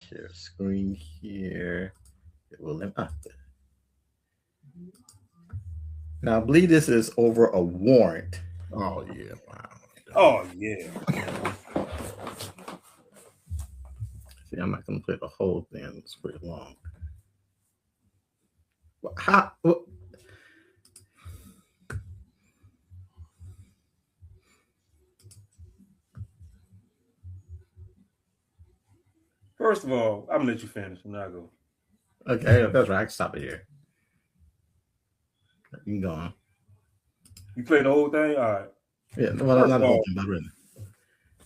Share screen here. It will now I believe this is over a warrant. Oh yeah, wow. Oh yeah. See, I'm not gonna play the whole thing. It's pretty long. How? First of all, I'm gonna let you finish. I'm not go. Okay, that's right. I can stop it here. You can go on. You play the whole thing? All right. Yeah, well, not the whole thing, but really.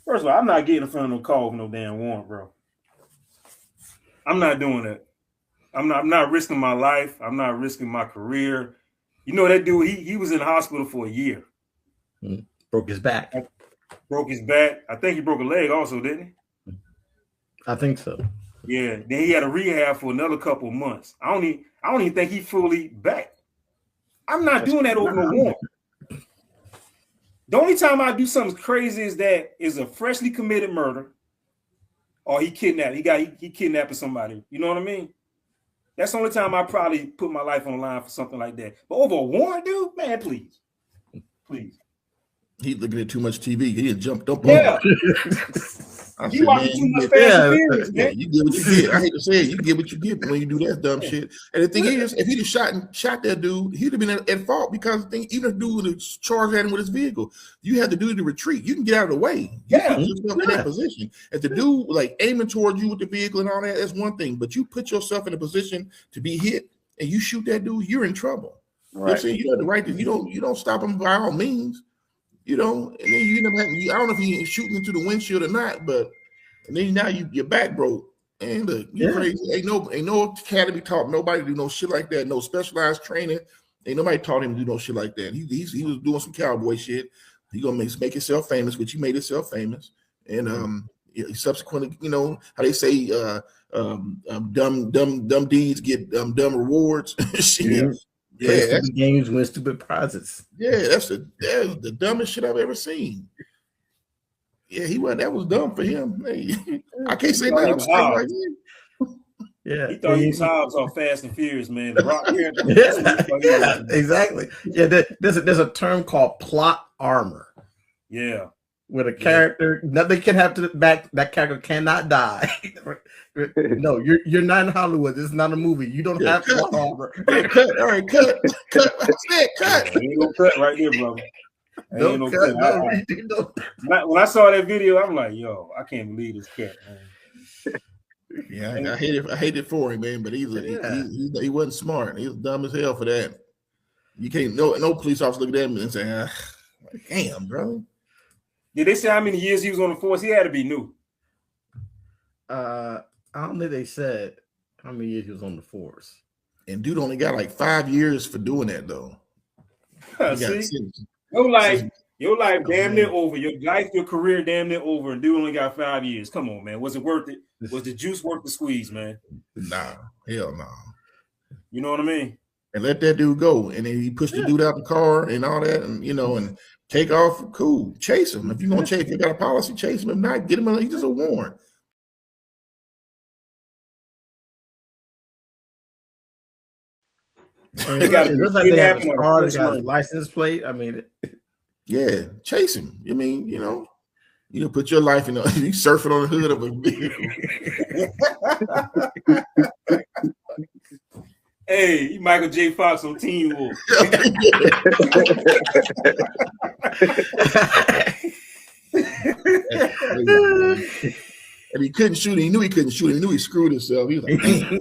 First of all, I'm not getting in front of no call with no damn warrant, bro. I'm not doing that. I'm not risking my life. I'm not risking my career. You know that dude, he was in the hospital for a year. Broke his back. Broke his back. I think he broke a leg also, didn't he? I think so. Yeah. Then he had a rehab for another couple of months. I don't even think he's fully back. I'm not doing that over no warrant. The only time I do something crazy is a freshly committed murder, or he kidnapped. He kidnapping somebody. You know what I mean? That's the only time I probably put my life on the line for something like that. But over a warrant, dude, man, please. He's looking at too much TV. He had jumped up. Yeah. You watching too much Fast and Furious, man. Yeah, you get what you get. I hate to say it, you get what you get when you do that dumb shit. And the thing is, if he'd have shot that dude, he'd have been at fault because the thing, even if the dude would have charged at him with his vehicle, you had the dude to retreat. You can get out of the way. You put yourself in that position. If the dude like aiming towards you with the vehicle and all that, that's one thing. But you put yourself in a position to be hit and you shoot that dude, you're in trouble. Right. You know what I'm saying? You have the right to you don't stop him by all means. You know, and then you end up having, I don't know if he's shooting into the windshield or not, but and then now your back broke and you crazy. Ain't no academy taught nobody to do no shit like that. No specialized training. Ain't nobody taught him to do no shit like that. He was doing some cowboy shit. He gonna make himself famous, which he made himself famous. And he subsequently, you know how they say dumb deeds get dumb rewards. Shit. Play stupid games, win stupid prizes. Yeah, that's the dumbest shit I've ever seen. Yeah, that was dumb for him. Hey, I can't say that. I'm saying like yeah, he thought he was Hobbs on Fast and Furious, man. The Rock exactly. Yeah, there's a term called plot armor. Yeah, with a character, nothing can happen to the back. That character cannot die. No, you're not in Hollywood. This is not a movie. You don't have plot armor. Cut. All right, cut. Cut. Ain't no cut right here, brother. Ain't no cut. When I saw that video, I'm like, yo, I can't believe this cat, man. Yeah, I hate it for him, man. But he wasn't smart. He was dumb as hell for that. You can't no police officer look at him and say, damn, bro. Did they say how many years he was on the force? He had to be new. I don't think they said how many years he was on the force. And dude only got like 5 years for doing that though. Your life damn near over. Your career damn near over, and dude only got 5 years. Come on, man. Was it worth it? Was the juice worth the squeeze, man? Nah, hell no. You know what I mean? And let that dude go. And then he pushed the dude out the car and all that, and and take off. Cool. Chase him. If you're gonna chase, if you got a policy, chase him. If not, get him. He's just a warrant. It looks like they have a car that got a license plate. I mean, yeah, chase him. I mean, put your life in. You surfing on the hood of a vehicle. Hey, Michael J. Fox on Teen Wolf. And he couldn't shoot. He knew he couldn't shoot. He knew he screwed himself. He was like, "Damn,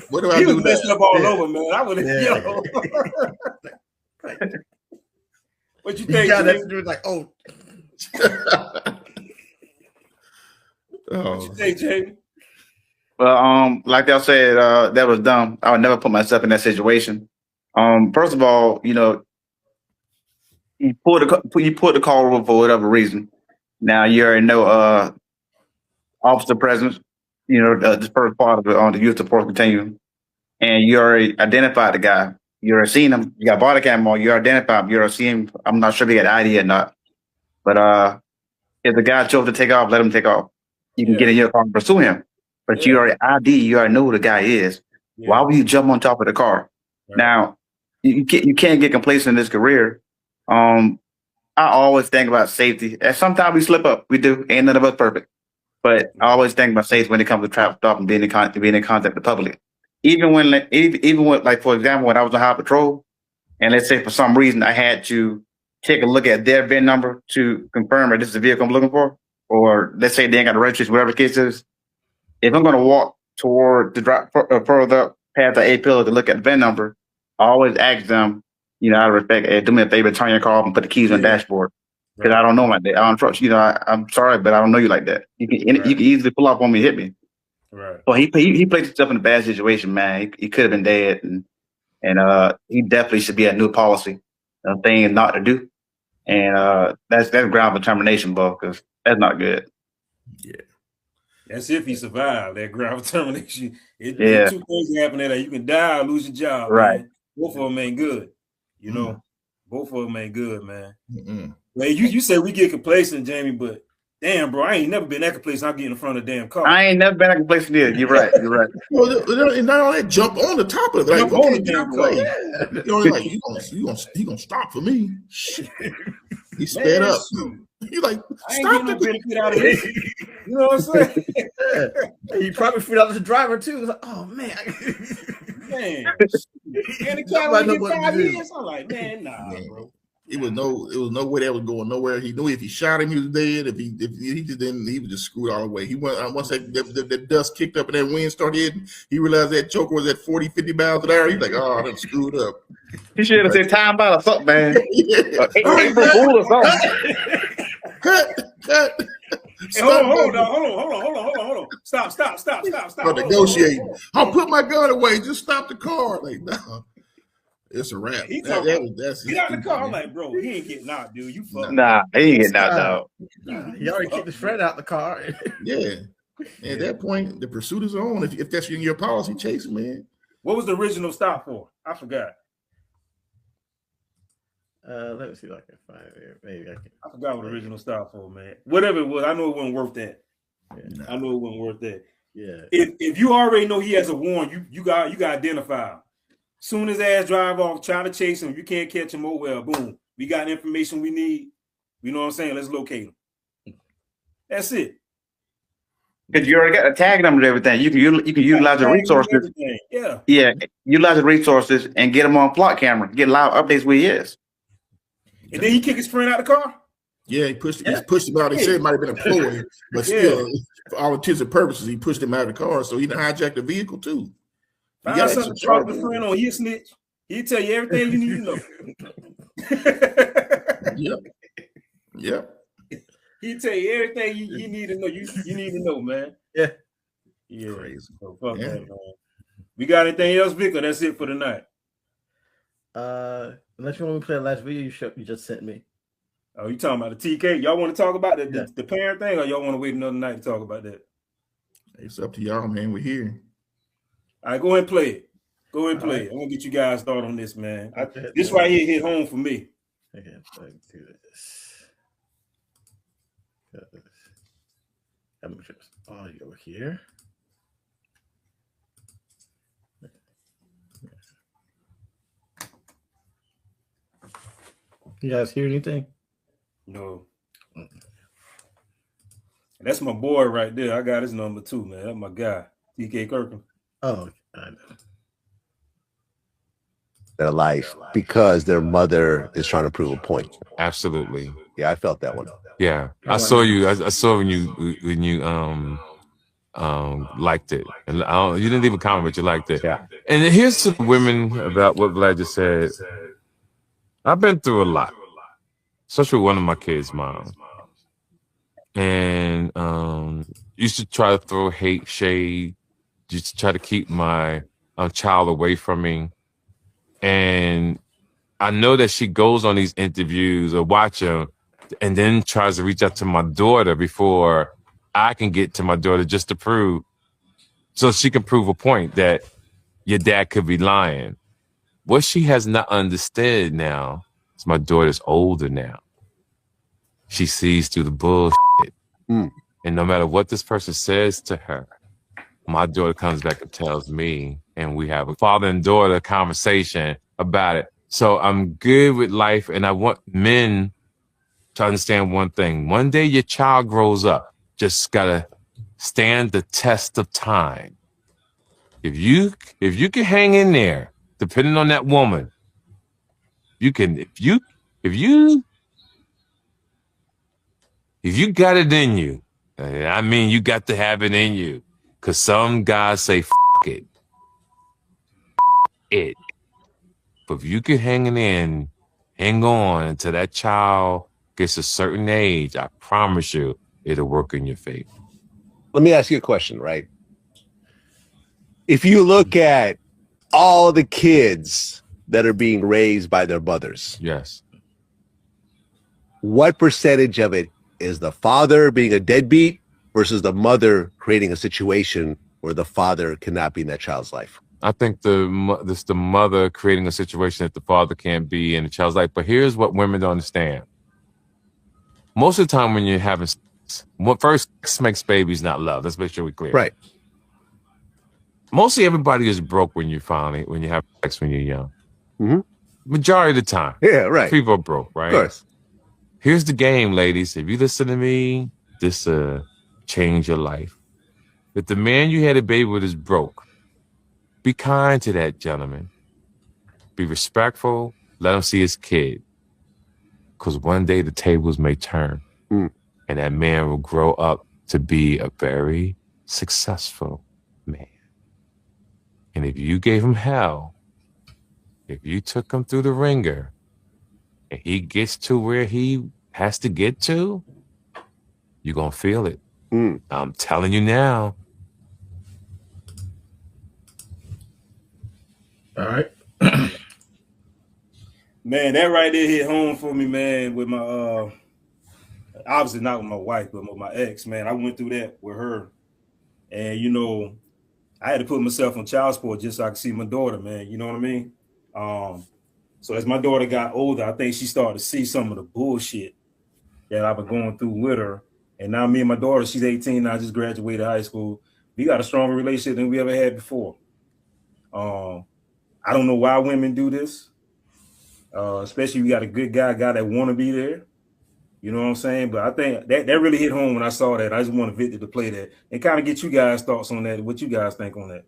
what do I do?" He was messing up all over, man. I would have. What you think? Yeah, that dude like, oh. What you think, Jamie? Well, like I said, that was dumb. I would never put myself in that situation. First of all, you pulled the car over for whatever reason. Now you already know officer presence. The first part of it on the use of force continuum, and you already identified the guy. You already seen him. You got body camera. You identified him. You already seen him. I'm not sure if he got ID or not, but if the guy chose to take off, let him take off. You can get in your car and pursue him. but you already ID, you already know who the guy is. Yeah. Why would you jump on top of the car? Right. Now, you can't get complacent in this career. I always think about safety. And sometimes we slip up. We do. Ain't none of us perfect. But I always think about safety when it comes to traffic stop and being in contact with the public. Even when, like, for example, when I was on high patrol, and let's say for some reason I had to take a look at their VIN number to confirm that this is the vehicle I'm looking for, or let's say they ain't got the registration, whatever the case is. If I'm going to walk toward the drive further up past the A pillar to look at the VIN number, I always ask them, out of respect, hey, do me a favor, turn your car off and put the keys on the dashboard. Because I don't know like that. I don't trust you. I'm sorry, but I don't know you like that. You can easily pull up on me and hit me. Right. Well, he placed himself in a bad situation, man. He could have been dead, and he definitely should be a new policy, a thing not to do. And that's ground for termination, bro, because that's not good. Yeah. That's if he survived that ground termination. Two things happen there. You can die or lose your job. Right. Man. Both of them ain't good. Both of them ain't good, man. Mm-mm. Well, you say we get complacent, Jamie, but damn, bro, I ain't never been that complacent. I'll get in front of the damn car. I ain't never been that complacent either. You're right. Well, and not only that, jump on the top of it. Like, Jump on the get damn out car. the way. Like, he gonna stop for me. He sped up. You like, I ain't stop getting no the benefit out of this. You know what I'm saying? He probably figured out the driver too. He's like, oh man. Man. And the cat only get 5 years. I'm like, man, bro. It was no way that was going nowhere. He knew if he shot him, he was dead. If he just didn't, he was just screwed all the way. He went once that dust kicked up and that wind started hitting, he realized that choker was at 40, 50 miles an hour. He's like, oh, I'm screwed up. He should have said time out or something, man. April Fool or something. Cut. Hey, hold on. Stop. I'm negotiating. I'll put my gun away. Just stop the car. Like, no. It's a wrap. Get out the car. I'm like, bro, he ain't getting out, dude. You fuck. Nah, he ain't getting out, dog. He already kicked his friend out the car. Yeah. At that point, the pursuit is on. If that's in your policy, chase him, man. What was the original stop for? I forgot. Let me see if I can find it. Maybe I can. I forgot what the original stop for, man. Whatever it was, I know it wasn't worth that. Yeah. I know it wasn't worth that. Yeah. If you already know he has a warrant, you got to identify him. Soon as ass drive off, try to chase him. You can't catch him. Oh well, boom. We got information we need. You know what I'm saying? Let's locate him. That's it. Because you already got a tag number and everything. You can utilize the resources. Yeah, utilize the resources and get him on plot camera. Get live updates where he is. And then he kicked his friend out of the car? Yeah, he pushed him out. He said it might have been employed, but still, for all intents and purposes, he pushed him out of the car. So he hijacked the vehicle too. Find something to talk to friend on. He a snitch. He'll tell you everything you need to know. Yep. He'll tell you everything you need to know. You need to know, man. Yeah. Crazy. So fuck that, man. We got anything else, Vic, or that's it for tonight? Unless you want me to play the last video you just sent me. Oh, you talking about the TK? Y'all want to talk about the parent thing, or y'all want to wait another night to talk about that? It's up to y'all, man. We're here. All right, go ahead and play it. Go ahead and play it. I'm gonna get you guys started on this, man. This right here hit home for me. Okay, let's do this. I'm gonna put this audio here. You guys hear anything? No. That's my boy right there. I got his number too, man. That's my guy, TK Kirkland. Oh, I know. Their life because their mother is trying to prove a point. Absolutely. Yeah, I felt that one. Yeah, I saw you. I saw when you liked it, and you didn't leave a comment, but you liked it. Yeah. And here's to the women about what Vlad just said. I've been through a lot, especially with one of my kids' moms, and used to try to throw hate, shade, used to try to keep my child away from me. And I know that she goes on these interviews or watch them and then tries to reach out to my daughter before I can get to my daughter just to prove, so she can prove a point that your dad could be lying. What she has not understood now is my daughter's older now. She sees through the bullshit. And no matter what this person says to her, My daughter comes back and tells me, and we have a father and daughter conversation about it. So I'm good with life, and I want men to understand one thing. One day your child grows up. Just gotta stand the test of time. If you can hang in there, depending on that woman, you can. If you got it in you, I mean, you got to have it in you. Cause some guys say F it. But if you can hang in, hang on until that child gets a certain age, I promise you, it'll work in your favor. Let me ask you a question, right? If you look at all the kids that are being raised by their mothers, Yes. what percentage of it is the father being a deadbeat versus the mother creating a situation where the father cannot be in that child's life? I think this the mother creating a situation that the father can't be in the child's life. But here's what women don't understand. Most of the time when you're having sex, first, sex makes babies, not love. Let's make sure we're clear. Right. Mostly everybody is broke when you have sex when you're young. Mm-hmm. Majority of the time. Yeah, right. People are broke, right? Of course. Here's the game, ladies. If you listen to me, this change your life. If the man you had a baby with is broke, be kind to that gentleman. Be respectful. Let him see his kid. Because one day the tables may turn. And that man will grow up to be a very successful man. And if you gave him hell, if you took him through the ringer, and he gets to where he has to get to, you're going to feel it. I'm telling you now. All right. Man, that right there hit home for me, man, with my obviously not with my wife, but with my ex, man. I went through that with her. And you know, I had to put myself on child support just so I could see my daughter, man. You know what I mean? So as my daughter got older, I think she started to see some of the bullshit that I've been going through with her. And now me and my daughter, she's 18 now, just graduated high school. We got a stronger relationship than we ever had before. I don't know why women do this. Especially if you got a good guy that want to be there. You know what I'm saying? But I think that really hit home when I saw that. I just wanted Victor to play that and kind of get you guys' thoughts on that. What you guys think on that?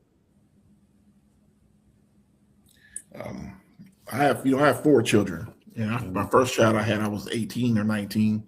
I have 4 children. You know, my first child I was 18 or 19.